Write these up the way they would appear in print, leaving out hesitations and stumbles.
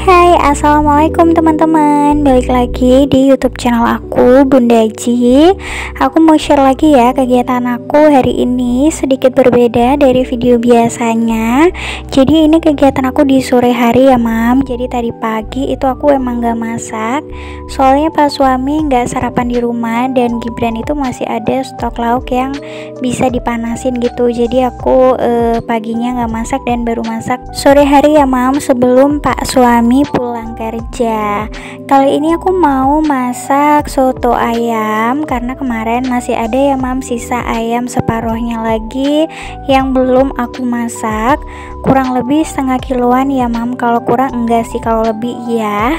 Hai, assalamualaikum teman-teman. Balik lagi di YouTube channel aku, Bunda Ji. Aku mau share lagi ya kegiatan aku hari ini, sedikit berbeda dari video biasanya. Jadi ini kegiatan aku di sore hari ya mam. Jadi tadi pagi itu aku emang gak masak, soalnya pas suami gak sarapan di rumah, dan Gibran itu masih ada stok lauk yang bisa dipanasin gitu. Jadi aku paginya gak masak dan baru masak sore hari ya mam, sebelum Pak suami pulang kerja. Kali ini aku mau masak soto ayam karena kemarin masih ada ya mam sisa ayam separuhnya lagi yang belum aku masak. Kurang lebih setengah kiloan ya mam, kalau kurang enggak sih, kalau lebih iya.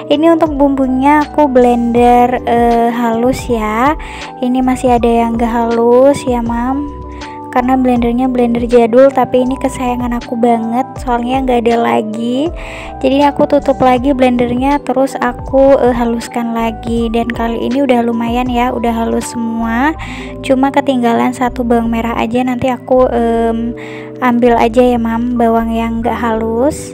Ini untuk bumbunya aku blender halus ya. Ini masih ada yang enggak halus ya mam, karena blendernya blender jadul, tapi ini kesayangan aku banget soalnya nggak ada lagi. Jadi aku tutup lagi blendernya, terus aku haluskan lagi, dan kali ini udah lumayan ya, udah halus semua. Cuma ketinggalan satu bawang merah aja, nanti aku ambil aja ya mam bawang yang nggak halus.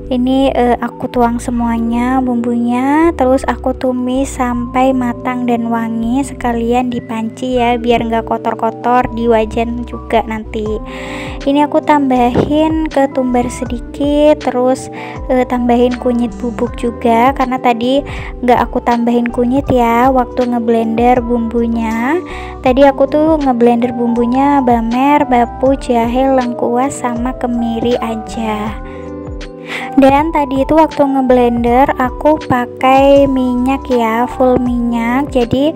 Ini aku tuang semuanya bumbunya, terus aku tumis sampai matang dan wangi, sekalian di panci ya biar nggak kotor-kotor di wajan juga nanti. Ini aku tambahin ketumbar sedikit, terus tambahin kunyit bubuk juga, karena tadi nggak aku tambahin kunyit ya waktu ngeblender bumbunya. Tadi aku tuh ngeblender bumbunya bamer, bapu, jahe, lengkuas sama kemiri aja. Dan tadi itu waktu ngeblender aku pakai minyak ya, full minyak, jadi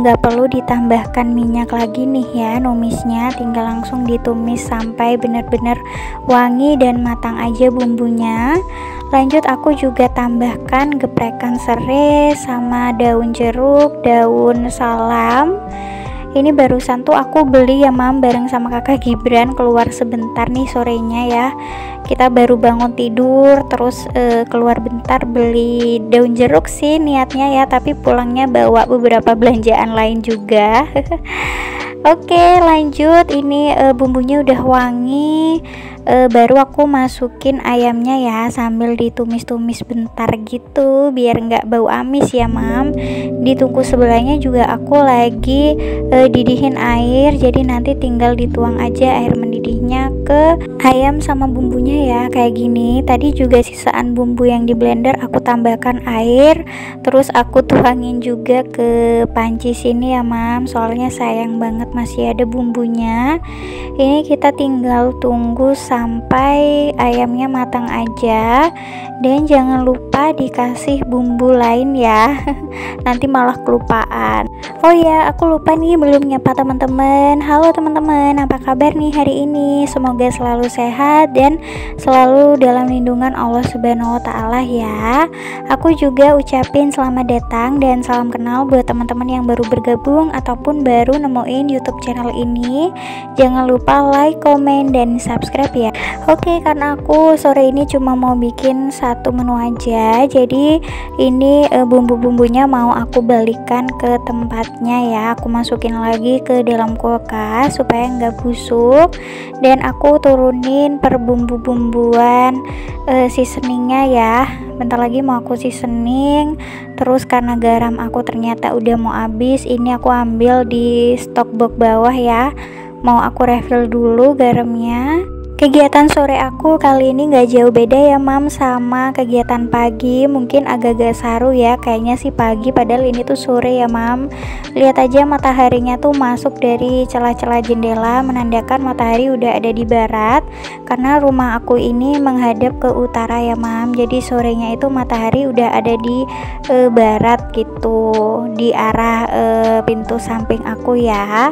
nggak perlu ditambahkan minyak lagi nih ya numisnya, tinggal langsung ditumis sampai benar-benar wangi dan matang aja bumbunya. Lanjut aku juga tambahkan geprekan serai sama daun jeruk, daun salam. Ini barusan tuh aku beli ya mam bareng sama kakak Gibran, keluar sebentar nih sorenya ya. Kita baru bangun tidur, terus keluar bentar beli daun jeruk sih niatnya ya, tapi pulangnya bawa beberapa belanjaan lain juga. Oke lanjut, ini bumbunya udah wangi. Baru aku masukin ayamnya ya, sambil ditumis-tumis bentar gitu biar nggak bau amis ya mam. Di tungku sebelahnya juga aku lagi didihin air, jadi nanti tinggal dituang aja air mendidihnya ke ayam sama bumbunya ya, kayak gini. Tadi juga sisaan bumbu yang di blender aku tambahkan air, terus aku tuangin juga ke panci sini ya mam, soalnya sayang banget masih ada bumbunya. Ini kita tinggal tunggu sampai ayamnya matang aja, dan jangan lupa dikasih bumbu lain ya. Nanti malah kelupaan. Oh ya, aku lupa nih belum nyapa teman-teman. Halo teman-teman, apa kabar nih hari ini? Semoga selalu sehat dan selalu dalam lindungan Allah Subhanahu wa Ta'ala ya. Aku juga ucapin selamat datang dan salam kenal buat teman-teman yang baru bergabung ataupun baru nemuin YouTube channel ini. Jangan lupa like, komen, dan subscribe ya. Oke, karena aku sore ini cuma mau bikin satu menu aja, jadi ini bumbu-bumbunya mau aku balikan ke tempatnya ya. Aku masukin lagi ke dalam kulkas supaya nggak busuk, dan aku turunin per bumbu-bumbuan seasoningnya ya. Bentar lagi mau aku seasoning. Terus karena garam aku ternyata udah mau habis, ini aku ambil di stok box bawah ya, mau aku refill dulu garamnya. Kegiatan sore aku kali ini gak jauh beda ya mam sama kegiatan pagi. Mungkin agak-agak saru ya, kayaknya sih pagi padahal ini tuh sore ya mam. Lihat aja mataharinya tuh masuk dari celah-celah jendela, menandakan matahari udah ada di barat. Karena rumah aku ini menghadap ke utara ya mam, jadi sorenya itu matahari udah ada di barat gitu, di arah pintu samping aku ya.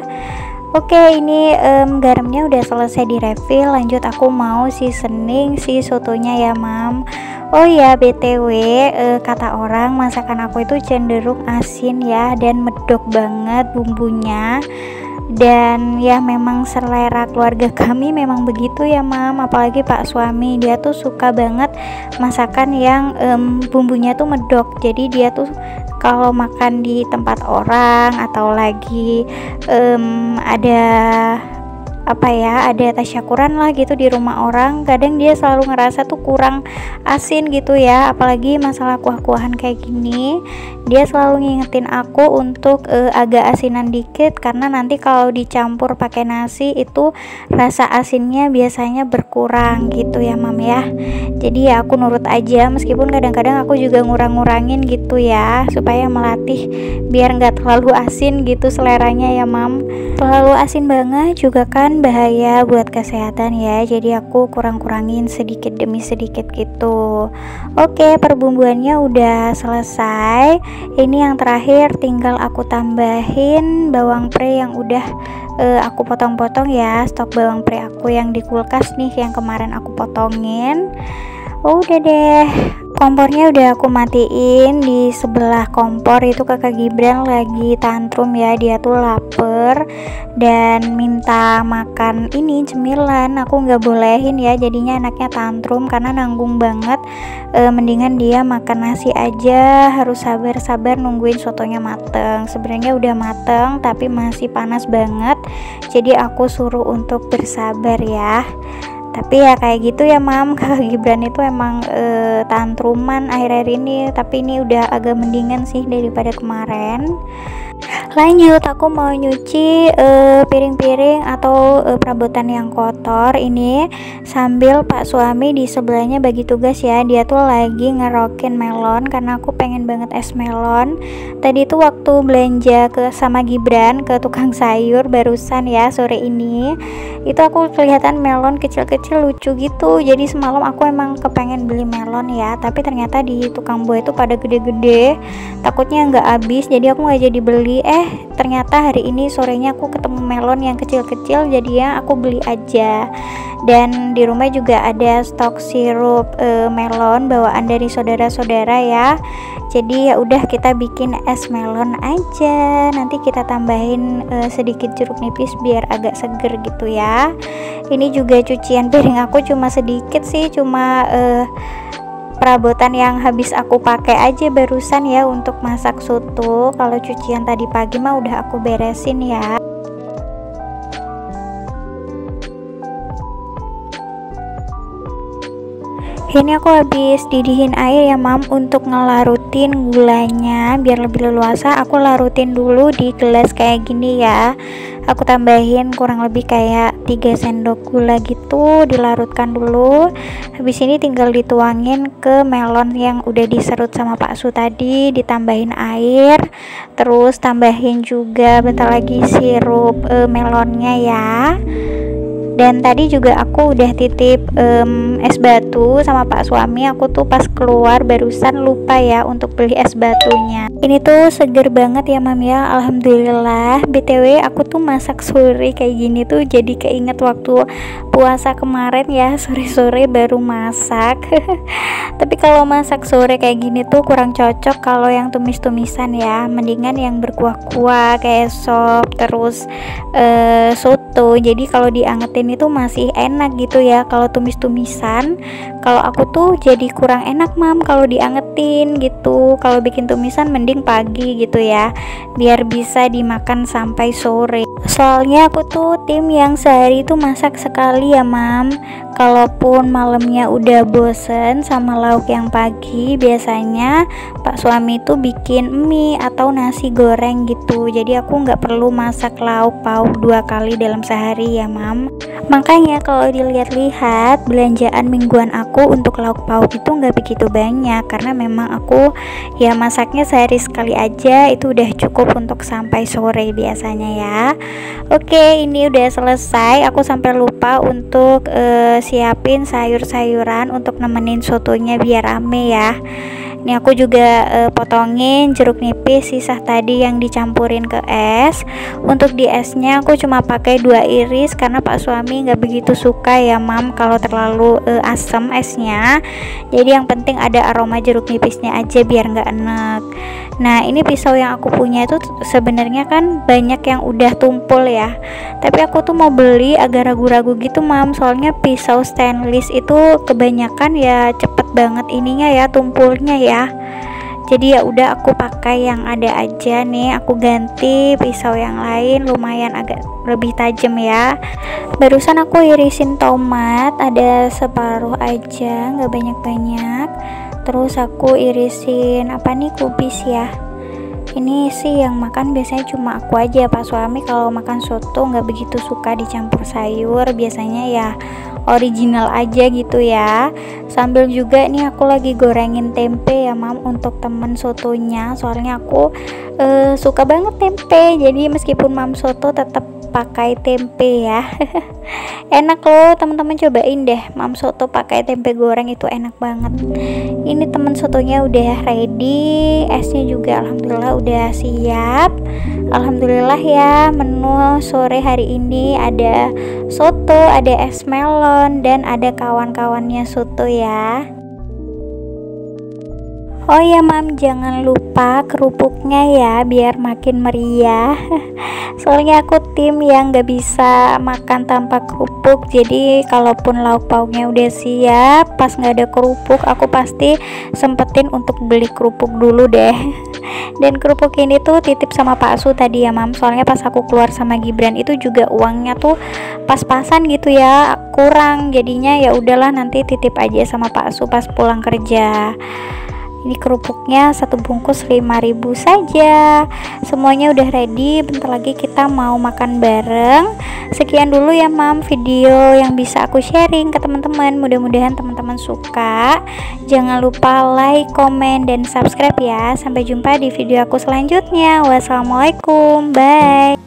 Oke, ini garamnya udah selesai di refill. Lanjut aku mau seasoning si sotonya ya mam. Oh ya BTW, kata orang masakan aku itu cenderung asin ya, dan medok banget bumbunya. Dan ya memang selera keluarga kami memang begitu ya mam, apalagi pak suami, dia tuh suka banget masakan yang bumbunya tuh medok. Jadi dia tuh kalau makan di tempat orang atau lagi ada ada tasyakuran lah gitu di rumah orang, kadang dia selalu ngerasa tuh kurang asin gitu ya, apalagi masalah kuah-kuahan kayak gini. Dia selalu ngingetin aku untuk agak asinan dikit, karena nanti kalau dicampur pakai nasi itu rasa asinnya biasanya berkurang gitu ya mam ya. Jadi ya aku nurut aja, meskipun kadang-kadang aku juga ngurang-ngurangin gitu ya, supaya melatih biar nggak terlalu asin gitu seleranya ya mam. Terlalu asin banget juga kan bahaya buat kesehatan ya, jadi aku kurang-kurangin sedikit demi sedikit gitu. Oke, perbumbuannya udah selesai. Ini yang terakhir tinggal aku tambahin bawang pre yang udah aku potong-potong ya, stok bawang pre aku yang di kulkas nih yang kemarin aku potongin. Udah deh, kompornya udah aku matiin. Di sebelah kompor itu kakak Gibran lagi tantrum ya, dia tuh lapar dan minta makan ini cemilan. Aku nggak bolehin ya, jadinya anaknya tantrum karena nanggung banget. Mendingan dia makan nasi aja, harus sabar-sabar nungguin sotonya mateng. Sebenarnya udah mateng tapi masih panas banget, jadi aku suruh untuk bersabar ya. Tapi ya kayak gitu ya mam, kakak Gibran itu emang tantruman akhir-akhir ini, tapi ini udah agak mendingan sih daripada kemarin. Lanjut, aku mau nyuci piring-piring atau perabotan yang kotor ini sambil pak suami di sebelahnya bagi tugas ya. Dia tuh lagi ngerokin melon karena aku pengen banget es melon. Tadi tuh waktu belanja sama Gibran ke tukang sayur barusan ya sore ini, itu aku kelihatan melon kecil-kecil lucu gitu. Jadi semalam aku emang kepengen beli melon ya, tapi ternyata di tukang buah itu pada gede-gede, takutnya nggak habis, jadi aku nggak jadi beli. Ternyata hari ini sorenya aku ketemu melon yang kecil-kecil, jadi ya aku beli aja. Dan di rumah juga ada stok sirup melon bawaan dari saudara-saudara ya. Jadi ya udah kita bikin es melon aja. Nanti kita tambahin sedikit jeruk nipis biar agak seger gitu ya. Ini juga cucian piring aku cuma sedikit sih, cuma perabotan yang habis aku pakai aja barusan ya untuk masak soto. Kalau cucian tadi pagi mah udah aku beresin ya. Ini aku habis didihin air ya mam untuk ngelarutin gulanya biar lebih leluasa. Aku larutin dulu di gelas kayak gini ya. Aku tambahin kurang lebih kayak 3 sendok gula gitu, dilarutkan dulu. Habis ini tinggal dituangin ke melon yang udah diserut sama Pak Su tadi, ditambahin air, terus tambahin juga bentar lagi sirup melonnya ya. Dan tadi juga aku udah titip es batu sama pak suami. Aku tuh pas keluar barusan lupa ya untuk beli es batunya. Ini tuh seger banget ya mam ya, alhamdulillah. BTW aku tuh masak sore kayak gini tuh jadi keinget waktu puasa kemarin ya, sore-sore baru masak. Tapi kalau masak sore kayak gini tuh kurang cocok kalau yang tumis-tumisan ya, mendingan yang berkuah-kuah kayak sop terus soto. Jadi kalau diangetin itu masih enak gitu ya. Kalau tumis-tumisan, kalau aku tuh jadi kurang enak mam kalau diangetin gitu. Kalau bikin tumisan mending pagi gitu ya, biar bisa dimakan sampai sore. Soalnya aku tuh tim yang sehari itu masak sekali ya mam. Kalaupun malamnya udah bosen sama lauk yang pagi, biasanya pak suami tuh bikin mie atau nasi goreng gitu. Jadi aku nggak perlu masak lauk pauk 2 kali dalam sehari ya mam. Makanya kalau dilihat-lihat belanjaan mingguan aku untuk lauk pauk itu nggak begitu banyak, karena memang aku ya masaknya sehari sekali aja, itu udah cukup untuk sampai sore biasanya ya. Oke, ini udah selesai. Aku sampai lupa untuk siapin sayur-sayuran untuk nemenin sotonya biar rame ya. Ini aku juga potongin jeruk nipis sisa tadi yang dicampurin ke es. Untuk di esnya aku cuma pakai 2 iris karena Pak suami nggak begitu suka ya mam kalau terlalu asam esnya. Jadi yang penting ada aroma jeruk nipisnya aja biar nggak enek. Nah ini pisau yang aku punya itu sebenarnya kan banyak yang udah tumpul ya, tapi aku tuh mau beli agak ragu-ragu gitu mam, soalnya pisau stainless itu kebanyakan ya cepet banget ininya ya tumpulnya ya. Jadi ya udah aku pakai yang ada aja nih, aku ganti pisau yang lain lumayan agak lebih tajam ya. Barusan aku irisin tomat, ada separuh aja nggak banyak-banyak. Terus aku irisin apa nih, kubis ya. Ini sih yang makan biasanya cuma aku aja, Pak suami kalau makan soto nggak begitu suka dicampur sayur, biasanya ya original aja gitu ya. Sambil juga nih aku lagi gorengin tempe ya mam untuk temen sotonya, soalnya aku suka banget tempe, jadi meskipun mam soto tetap pakai tempe ya. Enak loh teman-teman, cobain deh mam soto pakai tempe goreng, itu enak banget. Ini temen sotonya udah ready, esnya juga alhamdulillah udah siap. Alhamdulillah ya, menu sore hari ini ada soto, ada es melon, dan ada kawan-kawannya soto ya. Oh ya mam, jangan lupa kerupuknya ya biar makin meriah. Soalnya aku tim yang gak bisa makan tanpa kerupuk, jadi kalaupun lauk pauknya udah siap, pas gak ada kerupuk aku pasti sempetin untuk beli kerupuk dulu deh. Dan kerupuk ini tuh titip sama Pak Su tadi ya mam, soalnya pas aku keluar sama Gibran itu juga uangnya tuh pas-pasan gitu ya, kurang, jadinya ya udahlah nanti titip aja sama Pak Su pas pulang kerja. Ini kerupuknya satu bungkus 5.000 saja. Semuanya udah ready, bentar lagi kita mau makan bareng. Sekian dulu ya mam video yang bisa aku sharing ke teman-teman, mudah-mudahan teman-teman suka. Jangan lupa like, komen, dan subscribe ya. Sampai jumpa di video aku selanjutnya. Wassalamualaikum, bye.